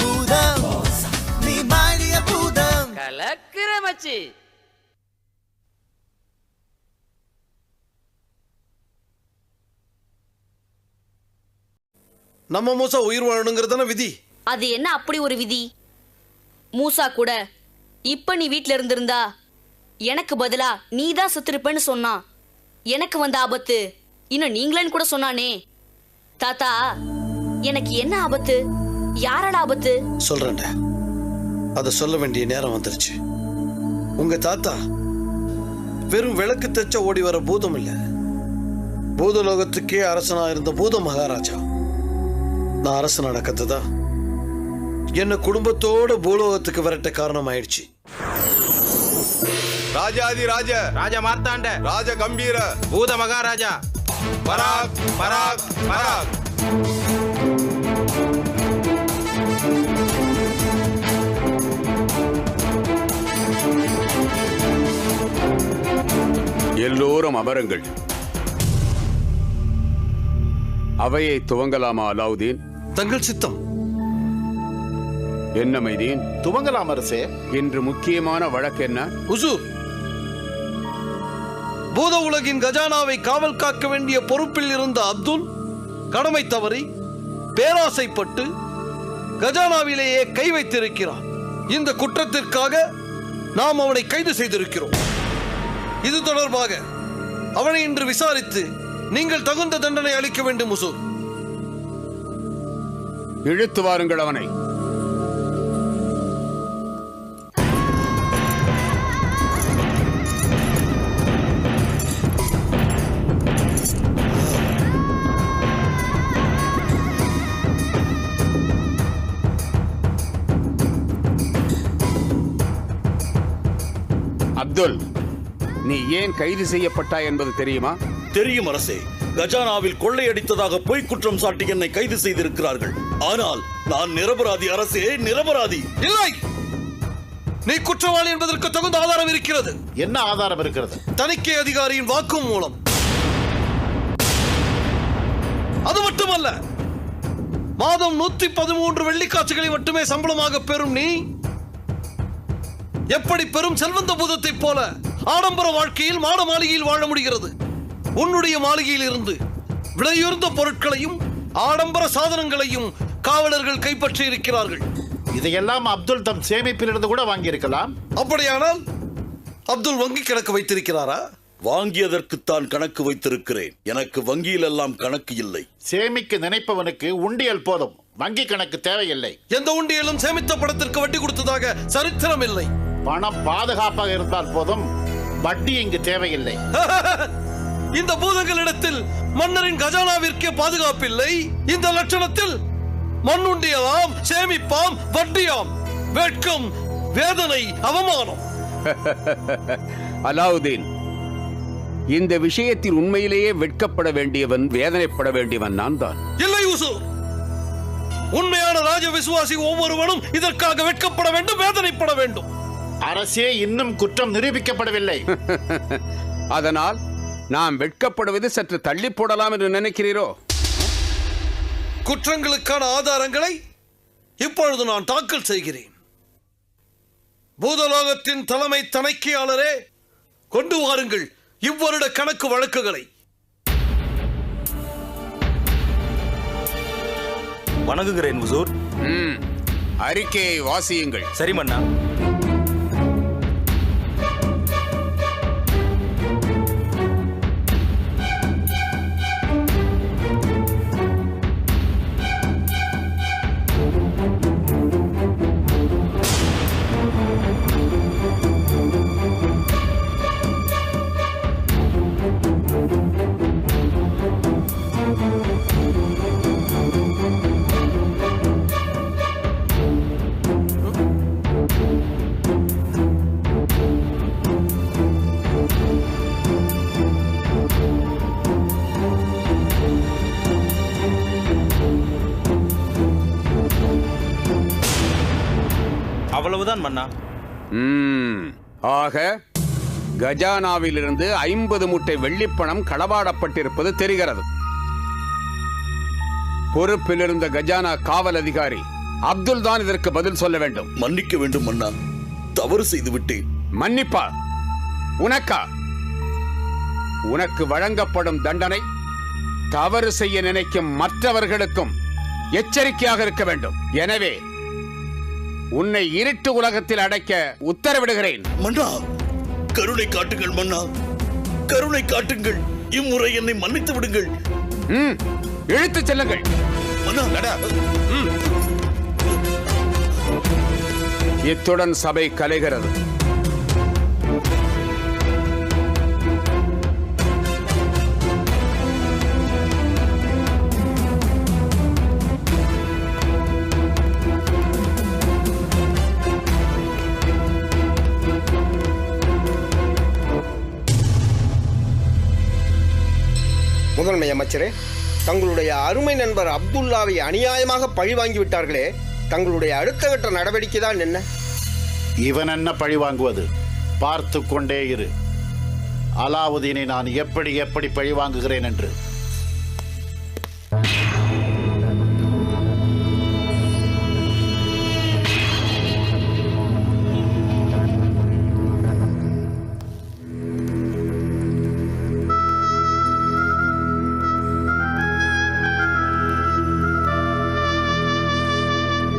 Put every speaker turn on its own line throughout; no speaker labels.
பூதம், நீ மாறிய பூதம்.
கலக்கிற மச்சி.
நம்ம மூசா உயிர் வாழணுங்கிறதான விதி.
அது என்ன அப்படி ஒரு விதி? மூசா கூட இப்ப நீ வீட்ல இருந்திருந்தா எனக்கு பதிலா நீ தான் செத்துருப்பேன்னு சொன்னான். எனக்கு வந்த ஆபத்து இன்னும் நீங்களேன்னு கூட சொன்னானே. தாத்தா, எனக்கு என்ன ஆபத்து? யாரோட ஆபத்து?
சொல்றேன், அத சொல்ல வேண்டிய நேரம் வந்துருச்சு. உங்க தாத்தா வெறும் விளக்கு தச்ச ஓடி வர பூதம் இல்ல, பூதலோகத்துக்கே அரசனா இருந்த பூத மகாராஜா. நான் அரசனான கத்துதான் என்ன குடும்பத்தோட பூலோகத்துக்கு விரட்ட காரணம் ஆயிடுச்சு.
ராஜாதி ராஜ
ராஜ மார்த்தாண்ட
ராஜ கம்பீர
பூத மகாராஜா
பராக் பராக் பராக்.
எல்லோரும் அமருங்கள். அவையை துவங்கலாமா அலாவுதீன்?
தங்கள் சித்தம்.
என்ன மைதீன்?
துவங்கலாம் அரசே.
இன்று முக்கியமான வழக்கு என்ன?
ஹுசூர், பூத உலகின் கஜானாவை காவல் காக்க வேண்டிய பொறுப்பில் இருந்த அப்துல் கடமை தவறி பேராசைப்பட்டு கஜானாவிலேயே கை வைத்திருக்கிறான். இந்த குற்றத்திற்காக நாம் அவனை கைது செய்திருக்கிறோம். இது தொடர்பாக அவனை இன்று விசாரித்து நீங்கள் தகுந்த தண்டனை அளிக்க வேண்டும். ஹுசூர்,
இழுத்து வாருங்கள் அவனை. அப்துல், நீ ஏன் கைது செய்யப்பட்டாய் என்பது தெரியுமா?
தெரியும் அரசே. கஜானாவில் கொள்ளையடித்ததாக பொய் குற்றம் சாட்டி என்னை கைது செய்திருக்கிறார்கள். ஆனால் நான் நிரபராதி அரசே, நிரபராதி.
இல்லை, நீ குற்றவாளி என்பதற்கு தகுந்த ஆதாரம் இருக்கிறது.
என்ன ஆதாரம் இருக்கிறது?
தணிக்கை அதிகாரியின் வாக்கு மூலம். அது மட்டுமல்ல, மாதம் 113 வெள்ளிக்காசுகளை மட்டுமே சம்பளமாக பெறும் நீ எப்படி பெரும் செல்வந்த பூதத்தை போல ஆடம்பர வாழ்க்கையில் மாட மாளிகையில் வாழ முடிகிறது? உன்னுடைய மாளிகையில் இருந்து விலையுயர்ந்த பொருட்களையும் ஆடம்பர சாதனங்களையும் காவலர்கள் கைப்பற்றி இருக்கிறார்கள்.
இதையெல்லாம் அப்துல் தம் சேமிப்பிலிருந்து கூட வாங்கி இருக்கலாம்.
அப்படியானால் அப்துல் வங்கி கணக்கு வைத்திருக்கிறாரா?
வாங்கியதற்குத்தான் கணக்கு வைத்திருக்கிறேன். எனக்கு வங்கியில் எல்லாம் கணக்கு இல்லை.
சேமிக்க நினைப்பவனுக்கு உண்டியல் போதும், வங்கி கணக்கு தேவையில்லை.
எந்த உண்டியலும் சேமித்த பணத்திற்கு வட்டி கொடுத்ததாக சரித்திரம் இல்லை.
பணம் பாதுகாப்பாக இருந்தால் போதும், வட்டி இங்கு தேவையில்லை.
இந்த பூதங்களிடத்தில் மன்னரின் கஜானாவிற்கே பாதுகாப்பில்லை. இந்த லட்சணத்தில் மண்ணுண்டியலாம், சேமிப்பாம், வட்டியாம். வெட்கம், வேதனை, அவமானம்.
அலாவுதீன், இந்த விஷயத்தில் உண்மையிலேயே வெட்கப்பட வேண்டியவன், வேதனைப்பட வேண்டியவன் நான் தான்.
இல்லை ஹுசூர், உண்மையான ராஜ விசுவாசி ஒவ்வொருவனும் இதற்காக வெட்கப்பட வேண்டும், வேதனைப்பட வேண்டும்.
அரசே, இன்னும் குற்றம் நிரூபிக்கப்படவில்லை.
அதனால் நாம் வெட்கப்படுவது சற்று தள்ளி போடலாம் என்று நினைக்கிறீரோ?
குற்றங்களுக்கான ஆதாரங்களை இப்பொழுது நான் தாக்கல் செய்கிறேன். பூதலோகத்தின் தலைமை தணிக்கையாளரே, கொண்டு வாருங்கள் இவ்வருட கணக்கு வழக்குகளை.
வணங்குகிறேன் ஹுசூர்.
அறிக்கையை வாசியுங்கள்.
சரி மன்னா. அவ்வளவுதான் மன்னா.
ஆக கஜானாவிலிருந்து 50 மூட்டை வெள்ளிப்பணம் களவாடப்பட்டிருப்பது தெரிகிறது. பொறுப்பில் இருந்த கஜானா காவல் அதிகாரி அப்துல் தான் இதற்கு பதில் சொல்ல வேண்டும்.
மன்னிக்க வேண்டும் மன்னா, தவறு செய்து விட்டேன்.
மன்னிப்பா? உனக்கா? உனக்கு வழங்கப்படும் தண்டனை தவறு செய்ய நினைக்கும் மற்றவர்களுக்கும் எச்சரிக்கையாக இருக்க வேண்டும். எனவே உன்னை இருட்டு உலகத்தில் அடைக்க உத்தரவிடுகிறேன்.
மன்னா, கருணை காட்டுங்கள் மன்னா, கருணை காட்டுங்கள். இம்முறை என்னை மன்னித்து விடுங்கள்.
இழுத்துச் செல்லுங்கள்.
மன்னா, நடா.
இத்துடன் சபை கலைகிறது.
முதன்மை அமைச்சரே, தங்களுடைய அருமை நண்பர் அப்துல்லாவை அநியாயமாக பழி வாங்கி விட்டார்களே, தங்களுடைய அடுத்த கட்ட நடவடிக்கை தான் என்ன?
இவன் என்ன பழி வாங்குவது? பார்த்து கொண்டே இரு. அலாவுதீனை நான் எப்படி எப்படி பழி வாங்குகிறேன் என்று.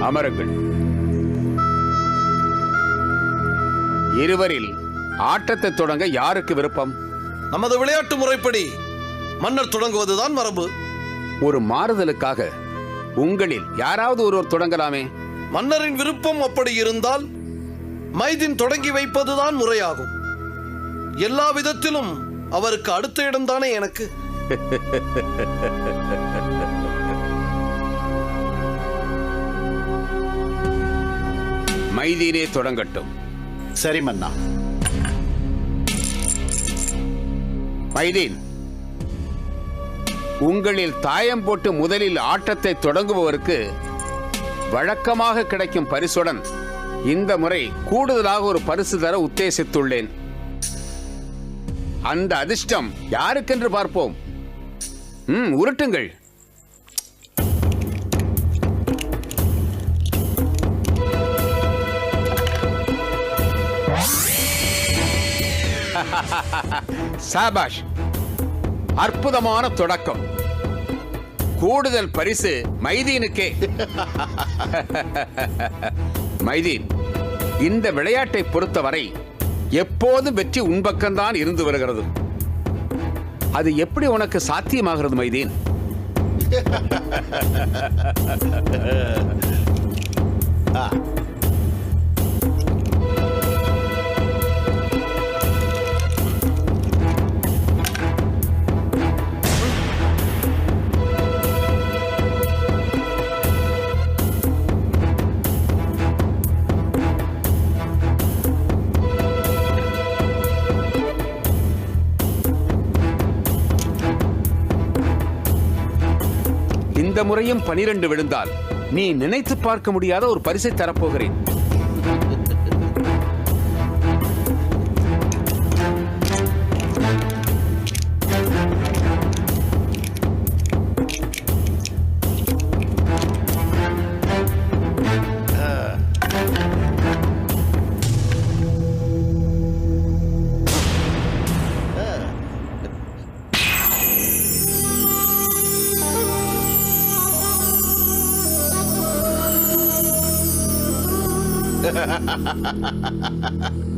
அமருங்கள். இருவரில் ஆட்டத்தை தொடங்க யாருக்கு விருப்பம்?
நமது விளையாட்டு முறைப்படி மன்னர் தொடங்குவதுதான் மரபு.
ஒரு மாறுதலுக்காக உங்களில் யாராவது ஒருவர் தொடங்கலாமே.
மன்னரின் விருப்பம் அப்படி இருந்தால் மைதீன் தொடங்கி வைப்பதுதான் முறையாகும். எல்லா விதத்திலும் அவருக்கு அடுத்த இடம்தானே எனக்கு.
மைதீனே தொடங்கட்டும்.
சரி மன்னா.
மைதீன், உங்களில் தாயம் போட்டு முதலில் ஆட்டத்தை தொடங்குபவருக்கு வழக்கமாக கிடைக்கும் பரிசுடன் இந்த முறை கூடுதலாக ஒரு பரிசு தர உத்தேசித்துள்ளேன். அந்த அதிர்ஷ்டம் யாருக்கென்று பார்ப்போம். உருட்டுங்கள். சாபாஷ், அற்புதமான தொடக்கம். கூடுதல் பரிசு மைதீனுக்கே. மைதீன், இந்த விளையாட்டை பொறுத்தவரை எப்போதும் வெற்றி உன்பக்கம்தான் இருந்து வருகிறது. அது எப்படி உனக்கு சாத்தியமாகிறது மைதீன்? இந்த முறையும் 12 விழுந்தால் நீ நினைத்து பார்க்க முடியாத ஒரு பரிசை தரப்போகிறேன்.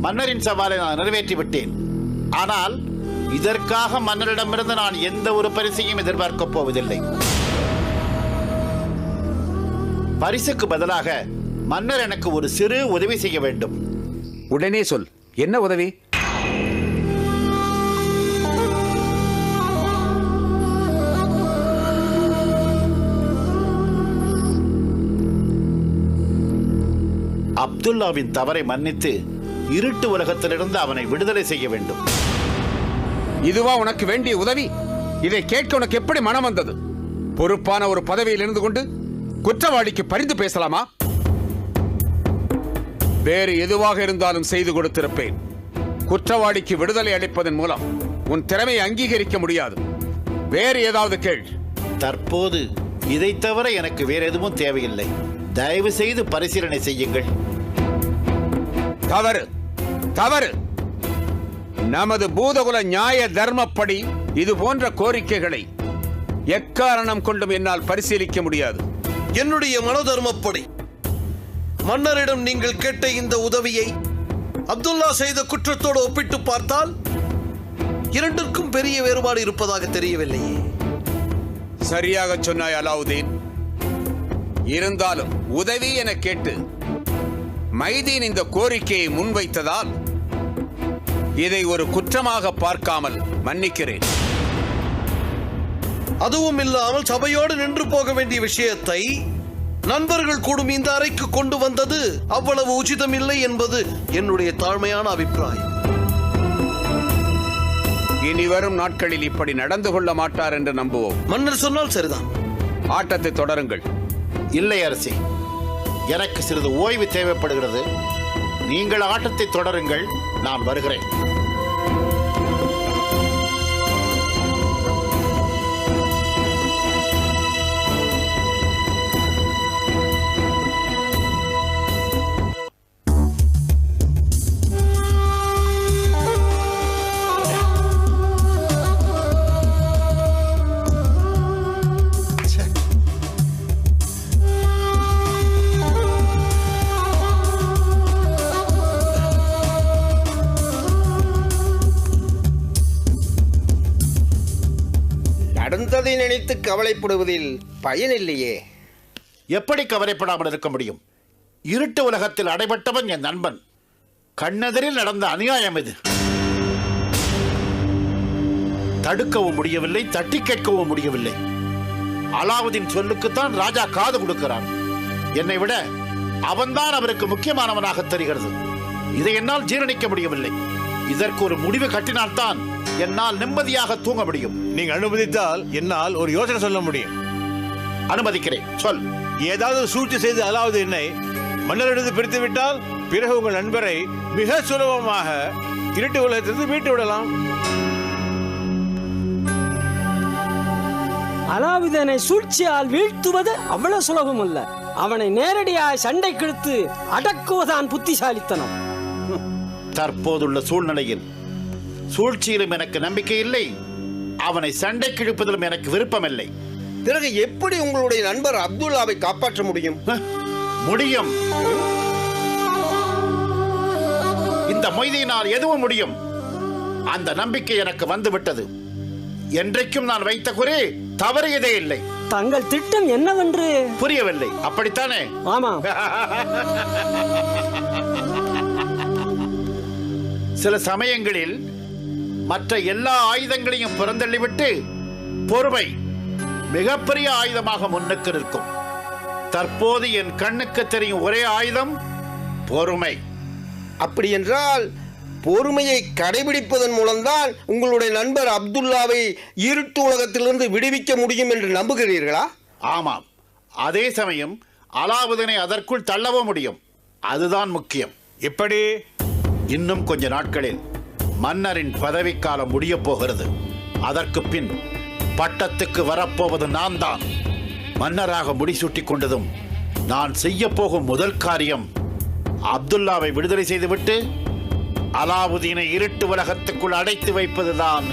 மன்னரின் சவாலை நான் நிறைவேற்றி விட்டேன். ஆனால் இதற்காக மன்னரிடமிருந்து நான் எந்த ஒரு பரிசையும் எதிர்பார்க்கப் போவதில்லை. பரிசுக்கு பதிலாக மன்னர் எனக்கு ஒரு சிறு உதவி செய்ய வேண்டும்.
உடனே சொல். என்ன உதவி?
அப்துல்லாவின் தவறை மன்னித்து இருட்டு உலகத்திலிருந்து அவனை விடுதலை செய்ய வேண்டும்.
இதுவா உனக்கு வேண்டிய உதவி? இதை கேட்க உனக்கு எப்படி மனம் வந்தது? பொறுப்பான ஒரு பதவியில் இருந்து கொண்டு குற்றவாளிக்கு பரிந்து பேசலாமா? வேறு எதுவாக இருந்தாலும் செய்து கொடுத்திருப்பேன். குற்றவாளிக்கு விடுதலை அளிப்பதன் மூலம் உன் திறமையை அங்கீகரிக்க முடியாது. வேறு ஏதாவது கேள்.
தற்போது இதை தவிர எனக்கு வேற எதுவும் தேவையில்லை. தயவு செய்து பரிசீலனை செய்யுங்கள்.
தவறு, தவறு. நமது பூதகுல நியாய தர்மப்படி இது போன்ற கோரிக்கைகளை எக்காரணம் கொண்டும் என்னால் பரிசீலிக்க முடியாது.
என்னுடைய மனோதர்மப்படி மன்னரிடம் நீங்கள் கேட்ட இந்த உதவியை அப்துல்லா செய்த குற்றத்தோடு ஒப்பிட்டு பார்த்தால் இரண்டிற்கும் பெரிய வேறுபாடு இருப்பதாக தெரியவில்லையே.
சரியாக சொன்னாய் அலாவுதீன். இருந்தாலும் உதவி என கேட்டு மைதீன் இந்த கோரிக்கையை முன்வைத்ததால் இதை ஒரு குற்றமாக பார்க்காமல் மன்னிக்கிறேன்.
அதுவும் இல்லாமல் சபையோடு நின்று போக வேண்டிய விஷயத்தை நண்பர்கள் கூடும் இந்த அறைக்கு கொண்டு வந்தது அவ்வளவு உச்சிதம் இல்லை என்பது என்னுடைய தாழ்மையான அபிப்பிராயம்.
இனி வரும் நாட்களில் இப்படி நடந்து கொள்ள மாட்டார் என்று நம்புவோம்.
மன்னர் சொன்னால் சரிதான்.
ஆட்டத்தை தொடருங்கள்.
இல்லை அரசே, எனக்கு சிறிது ஓய்வு தேவைப்படுகிறது. நீங்கள் ஆட்டத்தை தொடருங்கள், நான் வருகிறேன்.
நடந்ததை நினைத்து கவலைப்படுவதில் பயனில்லையே.
எப்படி கவலைப்படாமல் இருக்க முடியும்? இருட்டு உலகத்தில் அடைபட்டவன் என் நண்பன். கண்ணெதிரில் நடந்த அநியாயம் இது. தடுக்கவும் முடியவில்லை, தட்டி கேட்கவும் முடியவில்லை. அலாவுதீன் சொல்லுக்குத்தான் ராஜா காது கொடுக்கிறான். என்னை விட அவன்தான் அவருக்கு முக்கியமானவனாக தெரிகிறது. இதை என்னால் ஜீரணிக்க முடியவில்லை. இதற்கு ஒரு முடிவு கட்டினால்தான் என்னால் நிம்மதியாக தூங்க முடியும்.
நீங்க அனுமதித்தால் என்னால் ஒரு யோசனை சொல்ல முடியும்.
அனுமதிக்கிறேன், சொல்.
ஏதாவது சூழ்ச்சி செய்து அலாவுதீனை மன்னரிடத்து பிரித்து விட்டால் பிறகு உங்கள் நண்பரை மிக சுலபமாக இருட்டு உலகத்திலிருந்து மீட்டு விடலாம்.
அலாவுதீனை சூழ்ச்சியால் வீழ்த்துவது அவ்வளவு சுலபம் அல்ல. அவனை நேரடியாக சண்டை கிழித்து அடக்குவதான் புத்திசாலித்தனம்.
தற்போதுள்ள சூழ்நிலையில் சூழ்ச்சியிலும் எனக்கு நம்பிக்கை இல்லை, அவனை சண்டை கிழிப்பதிலும் எனக்கு விருப்பமில்லை.
பிறகு எப்படி உங்களுடைய நண்பர் அப்துல்லாவை காப்பாற்ற முடியும்?
முடியும். இந்த மொய்தியினால் எதுவும் முடியும். அந்த நம்பிக்கை எனக்கு வந்துவிட்டது. என்றைக்கும் நான் வைத்த குறி தவறியதே இல்லை.
தங்கள் திட்டம் என்னவென்று
புரியவில்லை, அப்படித்தானே?
ஆமா.
சில சமயங்களில் மற்ற எல்லா ஆயுதங்களையும் புறந்தள்ளிவிட்டு பொறுமை மிகப்பெரிய ஆயுதமாக முன்னுக்கு நிற்கும். தற்போது என் கண்ணுக்கு தெரியும் ஒரே ஆயுதம் பொறுமை.
அப்படி என்றால் பொறுமையை கடைபிடிப்பதன் மூலம்தான் உங்களுடைய நண்பர் அப்துல்லாவை இருட்டு உலகத்திலிருந்து விடுவிக்க முடியும் என்று நம்புகிறீர்களா?
ஆமாம். அதே சமயம் அலாவுதீனை அதற்குள் தள்ளவும் முடியும். அதுதான் முக்கியம்.
எப்படி?
இன்னும் கொஞ்ச நாட்களில் மன்னரின் பதவிக்காலம் முடியப் போகிறது. அதற்கு பின் பட்டத்துக்கு வரப்போவது நான் தான். மன்னராக முடிசூட்டிக் கொண்டதும் நான் செய்ய போகும் முதல் காரியம் அப்துல்லாவை விடுதலை செய்துவிட்டு அலாவுதீனை இருட்டு உலகத்துக்குள் அடைத்து வைப்பதுதான்.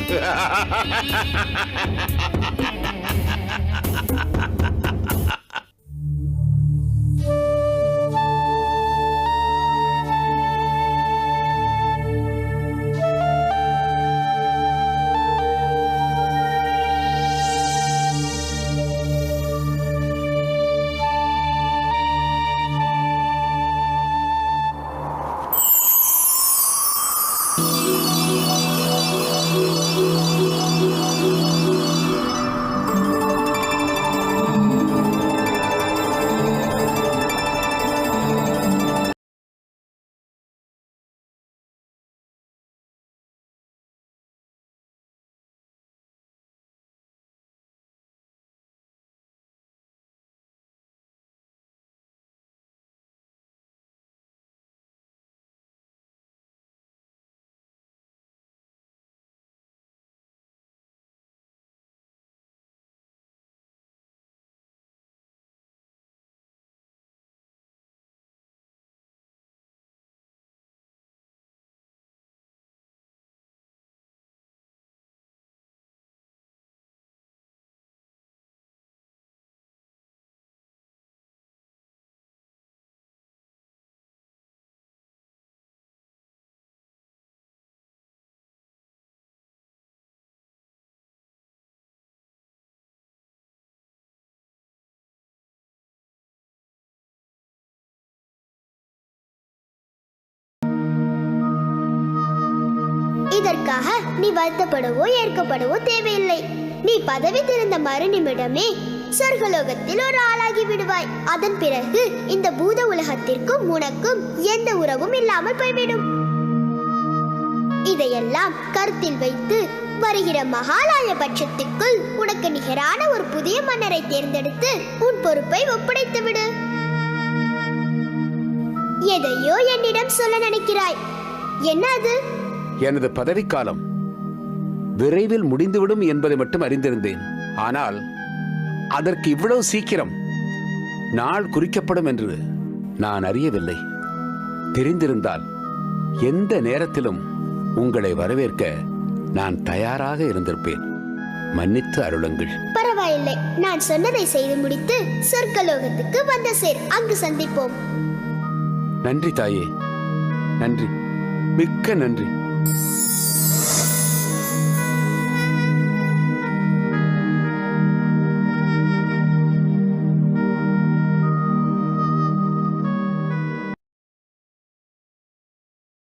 இதற்காக நீ வருத்தப்படவோ ஏற்கப்படவோ தேவையில்லை. நீ பதவி தெரிந்த மறு நிமிடமே சொர்க்கலோகத்தில் ஒரு ஆளாகி விடுவாய். அதன் பிறகு இந்த பூத உலகத்திற்கும் உனக்கும் எந்த உறவும் இல்லாமல் போய்விடும். இதையெல்லாம் கருத்தில் வைத்து வருகிற மகாலய பட்சத்திற்குள் உனக்கு நிகரான ஒரு புதிய மன்னரை தேர்ந்தெடுத்து உன் பொறுப்பை ஒப்படைத்து விடு. எதையோ என்னிடம் சொல்ல நினைக்கிறாய், என்ன அது?
எனது பதவிக்காலம் விரைவில் முடிந்துவிடும் என்பதை மட்டும் அறிந்திருந்தேன். ஆனால் அதற்கு இவ்வளவு சீக்கிரம் நாள் குறிக்கப்படும் என்று நான் அறியவில்லை. தெரிந்திருந்தால் எந்த நேரத்திலும் உங்களை வரவேற்க நான் தயாராக இருந்திருப்பேன். மன்னித்து அருளுங்கள்.
பரவாயில்லை, நான் சொன்னதை செய்து முடித்து சொர்க்கலோகத்துக்கு வந்து சேர். அங்கு சந்திப்போம்.
நன்றி தாயே, நன்றி, மிக்க நன்றி.